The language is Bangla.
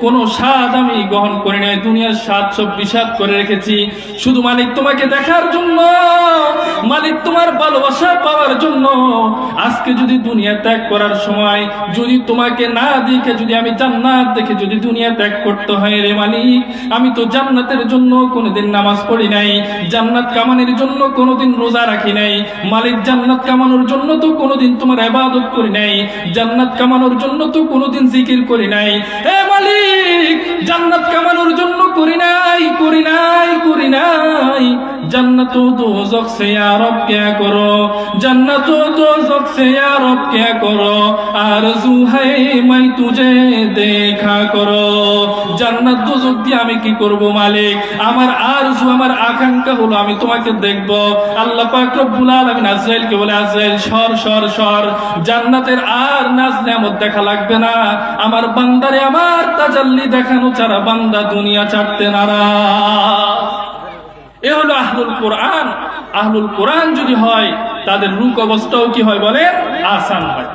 কোনো স্বাদ আমি গ্রহণ করি নাই, দুনিয়ার স্বাদ সব বিষাদ করে রেখেছি শুধু মালিক তোমাকে দেখার জন্য, মালিক তোমার ভালোবাসা পাওয়ার জন্য। আজকে যদি দুনিয়া ত্যাগ করার সময় যদি তোমাকে না দেখে যদি আমি জান্নাত দেখে যদি দুনিয়া ত্যাগ করতে হয়, রে মালিক আমি তো জান্নাতের জন্য কোনোদিন নামাজ পড়ি নাই, জান্নাত কামানোর জন্য কোনোদিন রোজা রাখি নাই, মালিক জান্নাত কামানোর জন্য তো কোনোদিন তোমার ইবাদত করি নাই, জান্নাত কামানোর জন্য তো কোনোদিন জিকির করি নাই। হে মালিক জান্নাত কামানোর জন্য করি নাই, করি নাই, করি নাই। जन्नत दोज़ख से या रब क्या करो, जन्नत दोज़ख से या रब क्या करो, आरज़ू है मैं तुझे देखा करो। জান্নাত দোজখ দিয়ে আমি কি করব মালিক, আমার আরজু আমার আকাঙ্ক্ষা হলো আমি তোমাকে দেখব। আল্লাহ পাক রব্বুল আলামিন আজরাইলকে বলে, আজরাইল সর সর সর, জান্নাতের আর নাজ নেয়ামত দেখা লাগবে না, আমার বান্দারে আমার তাজাল্লি দেখানো ছাড়া বান্দা দুনিয়া ছাড়তে নারাজ। এ হলো আহলুল কোরআন। আহলুল কোরআন যদি হয় তাদের রূপ অবস্থাও কি হয় বলে আসান হয়।